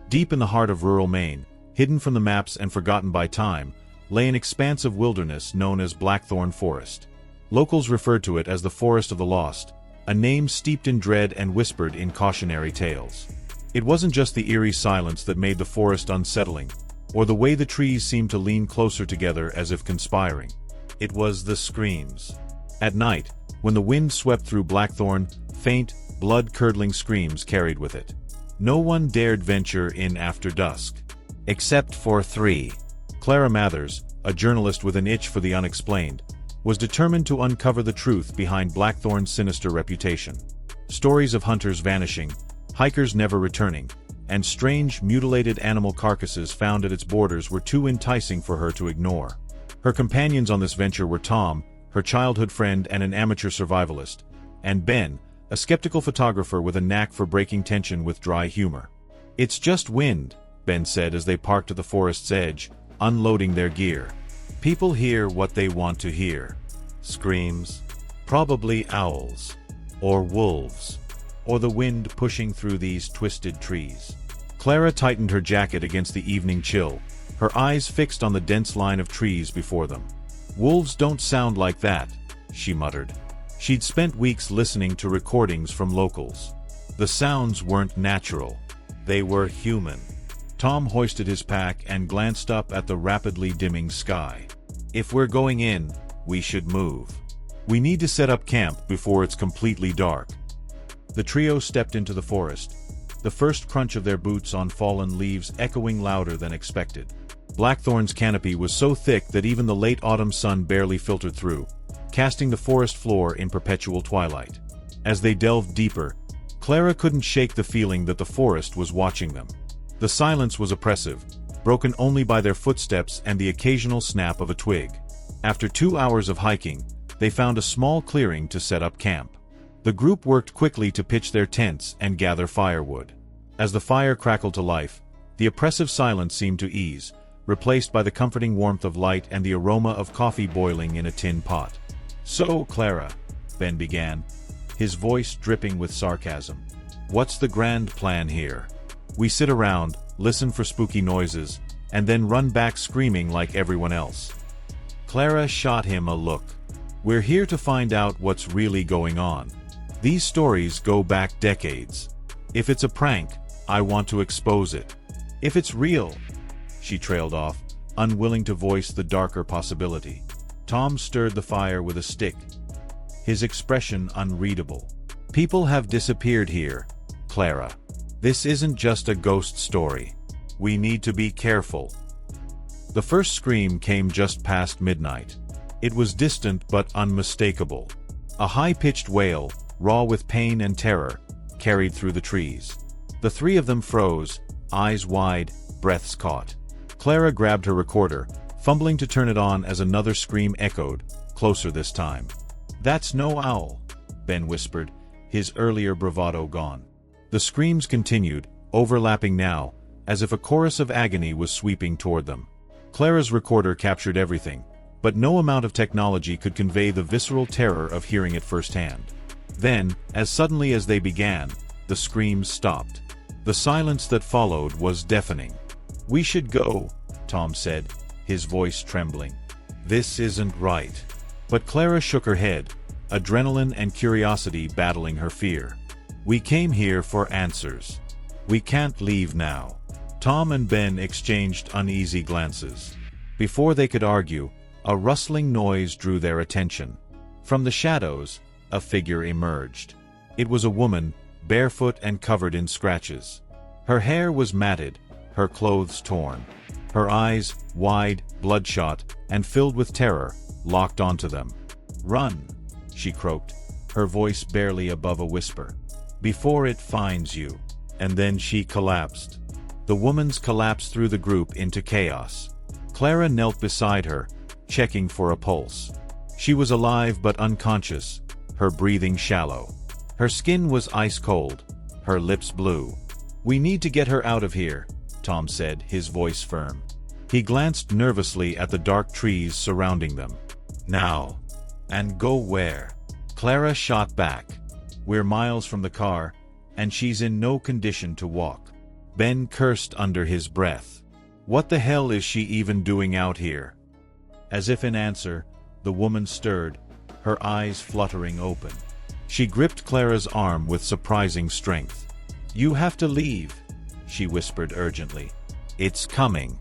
Deep in the heart of rural Maine, hidden from the maps and forgotten by time, lay an expanse of wilderness known as Blackthorn Forest. Locals referred to it as the Forest of the Lost, a name steeped in dread and whispered in cautionary tales. It wasn't just the eerie silence that made the forest unsettling, or the way the trees seemed to lean closer together as if conspiring. It was the screams. At night, when the wind swept through Blackthorn, faint, blood-curdling screams carried with it. No one dared venture in after dusk. Except for three. Clara Mathers, a journalist with an itch for the unexplained, was determined to uncover the truth behind Blackthorn's sinister reputation. Stories of hunters vanishing, hikers never returning, and strange, mutilated animal carcasses found at its borders were too enticing for her to ignore. Her companions on this venture were Tom, her childhood friend and an amateur survivalist, and Ben, a skeptical photographer with a knack for breaking tension with dry humor. "It's just wind," Ben said as they parked at the forest's edge, unloading their gear. "People hear what they want to hear. Screams. Probably owls. Or wolves. Or the wind pushing through these twisted trees." Clara tightened her jacket against the evening chill, her eyes fixed on the dense line of trees before them. "Wolves don't sound like that," she muttered. She'd spent weeks listening to recordings from locals. The sounds weren't natural. They were human. Tom hoisted his pack and glanced up at the rapidly dimming sky. "If we're going in, we should move. We need to set up camp before it's completely dark." The trio stepped into the forest, the first crunch of their boots on fallen leaves echoing louder than expected. Blackthorn's canopy was so thick that even the late autumn sun barely filtered through, casting the forest floor in perpetual twilight. As they delved deeper, Clara couldn't shake the feeling that the forest was watching them. The silence was oppressive, broken only by their footsteps and the occasional snap of a twig. After 2 hours of hiking, they found a small clearing to set up camp. The group worked quickly to pitch their tents and gather firewood. As the fire crackled to life, the oppressive silence seemed to ease, replaced by the comforting warmth of light and the aroma of coffee boiling in a tin pot. "So, Clara," Ben began, his voice dripping with sarcasm, "what's the grand plan here? We sit around, listen for spooky noises, and then run back screaming like everyone else." Clara shot him a look. "We're here to find out what's really going on. These stories go back decades. If it's a prank, I want to expose it. If it's real..." She trailed off, unwilling to voice the darker possibility. Tom stirred the fire with a stick, his expression unreadable. "People have disappeared here, Clara. This isn't just a ghost story. We need to be careful." The first scream came just past midnight. It was distant but unmistakable. A high-pitched wail, raw with pain and terror, carried through the trees. The three of them froze, eyes wide, breaths caught. Clara grabbed her recorder, fumbling to turn it on as another scream echoed, closer this time. "That's no owl," Ben whispered, his earlier bravado gone. The screams continued, overlapping now, as if a chorus of agony was sweeping toward them. Clara's recorder captured everything, but no amount of technology could convey the visceral terror of hearing it firsthand. Then, as suddenly as they began, the screams stopped. The silence that followed was deafening. "We should go," Tom said, his voice trembling. "This isn't right." But Clara shook her head, adrenaline and curiosity battling her fear. "We came here for answers. We can't leave now." Tom and Ben exchanged uneasy glances. Before they could argue, a rustling noise drew their attention. From the shadows, a figure emerged. It was a woman, barefoot and covered in scratches. Her hair was matted, her clothes torn. Her eyes, wide, bloodshot, and filled with terror, locked onto them. "Run," she croaked, her voice barely above a whisper. "Before it finds you." And then she collapsed. The woman's collapse threw the group into chaos. Clara knelt beside her, checking for a pulse. She was alive but unconscious, her breathing shallow. Her skin was ice cold, her lips blue. "We need to get her out of here," Tom said, his voice firm. He glanced nervously at the dark trees surrounding them. "Now." "And go where?" Clara shot back. "We're miles from the car, and she's in no condition to walk." Ben cursed under his breath. What the hell is she even doing out here? As if in answer, the woman stirred, her eyes fluttering open. She gripped Clara's arm with surprising strength. You have to leave, she whispered urgently. It's coming.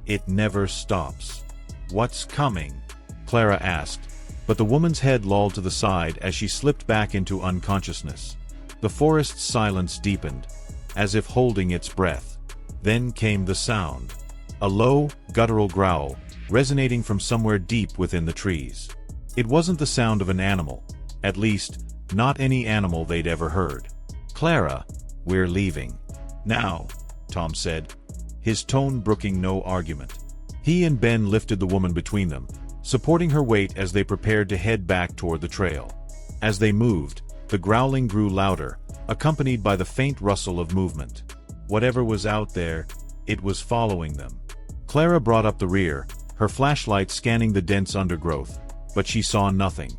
It never stops. What's coming? Clara asked, but the woman's head lolled to the side as she slipped back into unconsciousness. The forest's silence deepened, as if holding its breath. Then came the sound. A low, guttural growl, resonating from somewhere deep within the trees. It wasn't the sound of an animal, at least, not any animal they'd ever heard. Clara, we're leaving. Now, Tom said, his tone brooking no argument. He and Ben lifted the woman between them, supporting her weight as they prepared to head back toward the trail. As they moved, the growling grew louder, accompanied by the faint rustle of movement. Whatever was out there, it was following them. Clara brought up the rear, her flashlight scanning the dense undergrowth, but she saw nothing.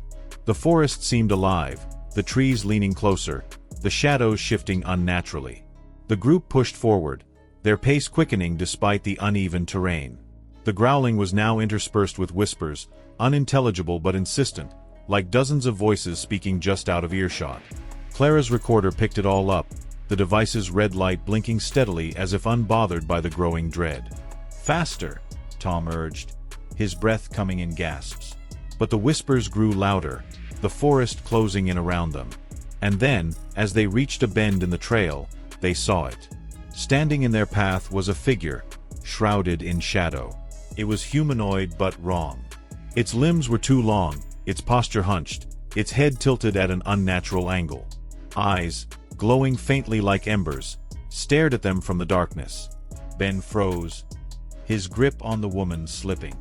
The forest seemed alive, the trees leaning closer, the shadows shifting unnaturally. The group pushed forward, their pace quickening despite the uneven terrain. The growling was now interspersed with whispers, unintelligible but insistent, like dozens of voices speaking just out of earshot. Clara's recorder picked it all up, the device's red light blinking steadily as if unbothered by the growing dread. Faster, Tom urged, his breath coming in gasps. But the whispers grew louder, the forest closing in around them. And then, as they reached a bend in the trail, they saw it. Standing in their path was a figure, shrouded in shadow. It was humanoid but wrong. Its limbs were too long, its posture hunched, its head tilted at an unnatural angle. Eyes, glowing faintly like embers, stared at them from the darkness. Ben froze, his grip on the woman slipping.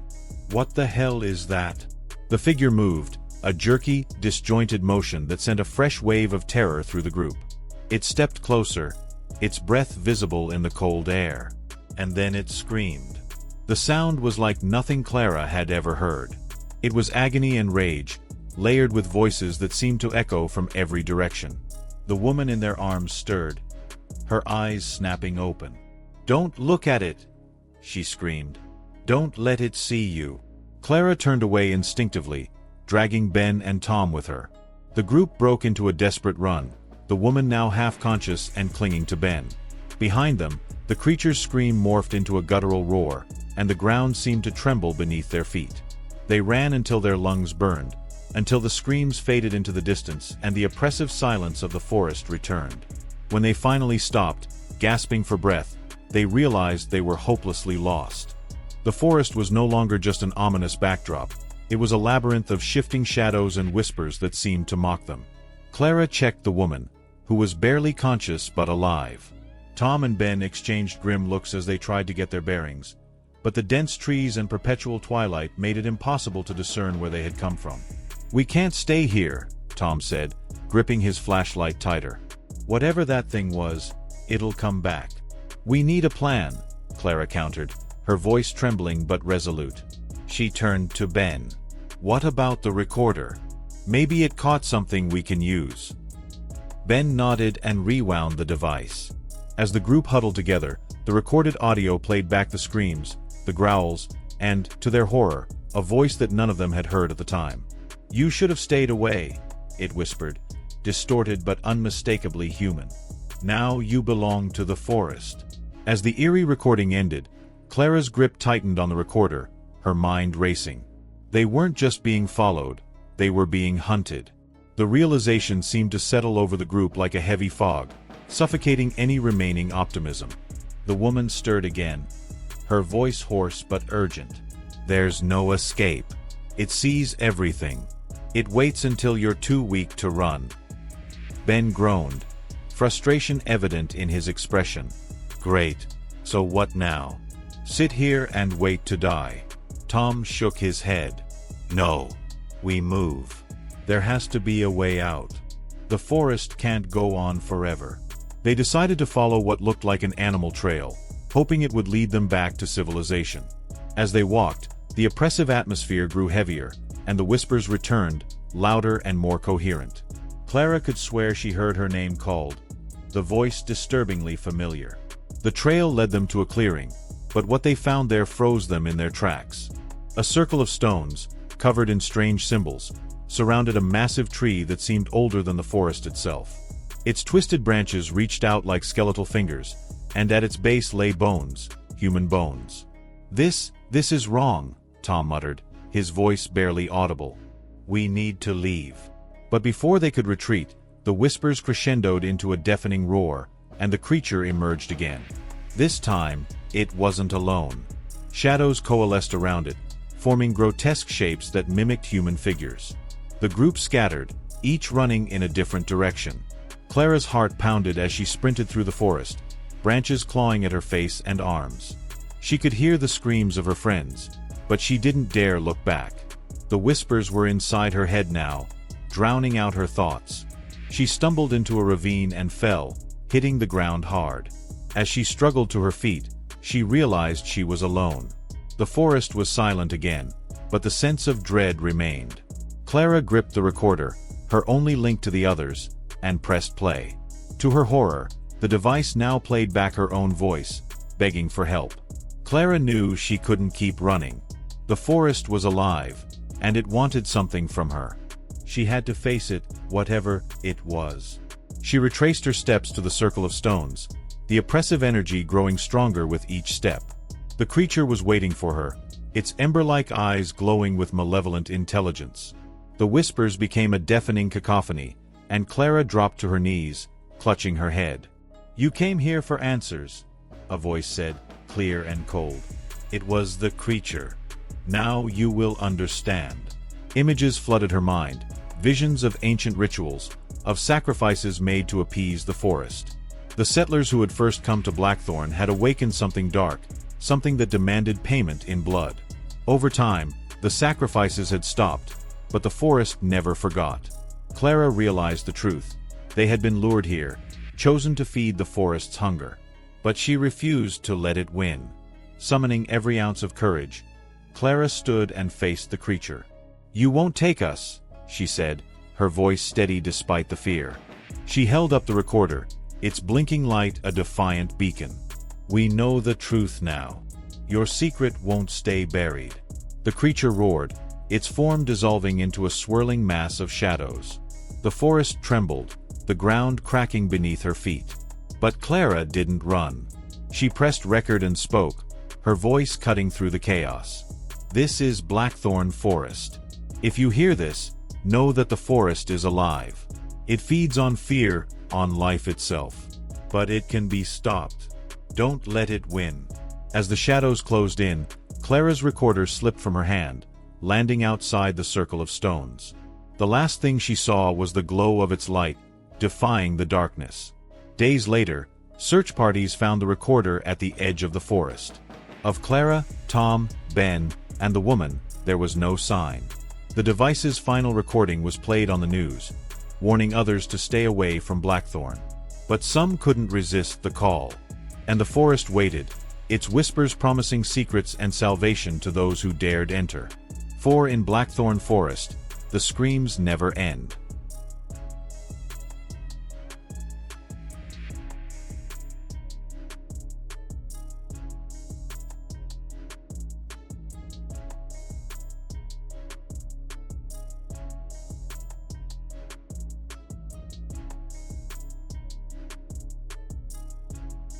What the hell is that? The figure moved, a jerky, disjointed motion that sent a fresh wave of terror through the group. It stepped closer, its breath visible in the cold air. And then it screamed. The sound was like nothing Clara had ever heard. It was agony and rage, layered with voices that seemed to echo from every direction. The woman in their arms stirred, her eyes snapping open. Don't look at it, she screamed. Don't let it see you. Clara turned away instinctively, dragging Ben and Tom with her. The group broke into a desperate run, the woman now half-conscious and clinging to Ben. Behind them, the creature's scream morphed into a guttural roar, and the ground seemed to tremble beneath their feet. They ran until their lungs burned, until the screams faded into the distance and the oppressive silence of the forest returned. When they finally stopped, gasping for breath, they realized they were hopelessly lost. The forest was no longer just an ominous backdrop. It was a labyrinth of shifting shadows and whispers that seemed to mock them. Clara checked the woman, who was barely conscious but alive. Tom and Ben exchanged grim looks as they tried to get their bearings, but the dense trees and perpetual twilight made it impossible to discern where they had come from. We can't stay here, Tom said, gripping his flashlight tighter. Whatever that thing was, it'll come back. We need a plan, Clara countered, her voice trembling but resolute. She turned to Ben. What about the recorder? Maybe it caught something we can use. Ben nodded and rewound the device. As the group huddled together, the recorded audio played back the screams, the growls, and, to their horror, a voice that none of them had heard at the time. You should have stayed away, it whispered, distorted but unmistakably human. Now you belong to the forest. As the eerie recording ended, Clara's grip tightened on the recorder, her mind racing. They weren't just being followed, they were being hunted. The realization seemed to settle over the group like a heavy fog, suffocating any remaining optimism. The woman stirred again, her voice hoarse but urgent. There's no escape. It sees everything. It waits until you're too weak to run. Ben groaned, frustration evident in his expression. Great. So what now? Sit here and wait to die. Tom shook his head. No. We move. There has to be a way out. The forest can't go on forever. They decided to follow what looked like an animal trail, hoping it would lead them back to civilization. As they walked, the oppressive atmosphere grew heavier, and the whispers returned, louder and more coherent. Clara could swear she heard her name called, the voice disturbingly familiar. The trail led them to a clearing, but what they found there froze them in their tracks. A circle of stones, covered in strange symbols, surrounded a massive tree that seemed older than the forest itself. Its twisted branches reached out like skeletal fingers, and at its base lay bones, human bones. This is wrong," Tom muttered, his voice barely audible. "We need to leave." But before they could retreat, the whispers crescendoed into a deafening roar, and the creature emerged again. This time, it wasn't alone. Shadows coalesced around it, forming grotesque shapes that mimicked human figures. The group scattered, each running in a different direction. Clara's heart pounded as she sprinted through the forest, branches clawing at her face and arms. She could hear the screams of her friends, but she didn't dare look back. The whispers were inside her head now, drowning out her thoughts. She stumbled into a ravine and fell, hitting the ground hard. As she struggled to her feet, she realized she was alone. The forest was silent again, but the sense of dread remained. Clara gripped the recorder, her only link to the others, and pressed play. To her horror, the device now played back her own voice, begging for help. Clara knew she couldn't keep running. The forest was alive, and it wanted something from her. She had to face it, whatever it was. She retraced her steps to the circle of stones, the oppressive energy growing stronger with each step. The creature was waiting for her, its ember-like eyes glowing with malevolent intelligence. The whispers became a deafening cacophony, and Clara dropped to her knees, clutching her head. "You came here for answers," a voice said, clear and cold. It was the creature. "Now you will understand." Images flooded her mind, visions of ancient rituals, of sacrifices made to appease the forest. The settlers who had first come to Blackthorn had awakened something dark, something that demanded payment in blood. Over time, the sacrifices had stopped, but the forest never forgot. Clara realized the truth. They had been lured here, chosen to feed the forest's hunger. But she refused to let it win. Summoning every ounce of courage, Clara stood and faced the creature. "You won't take us," she said, her voice steady despite the fear. She held up the recorder, its blinking light a defiant beacon. "We know the truth now. Your secret won't stay buried." The creature roared, its form dissolving into a swirling mass of shadows. The forest trembled, the ground cracking beneath her feet. But Clara didn't run. She pressed record and spoke, her voice cutting through the chaos. "This is Blackthorn Forest. If you hear this, know that the forest is alive. It feeds on fear, on life itself. But it can be stopped. Don't let it win." As the shadows closed in, Clara's recorder slipped from her hand, landing outside the circle of stones. The last thing she saw was the glow of its light, defying the darkness. Days later, search parties found the recorder at the edge of the forest. Of Clara, Tom, Ben, and the woman, there was no sign. The device's final recording was played on the news, warning others to stay away from Blackthorn. But some couldn't resist the call. And the forest waited, its whispers promising secrets and salvation to those who dared enter. For in Blackthorn Forest, the screams never end.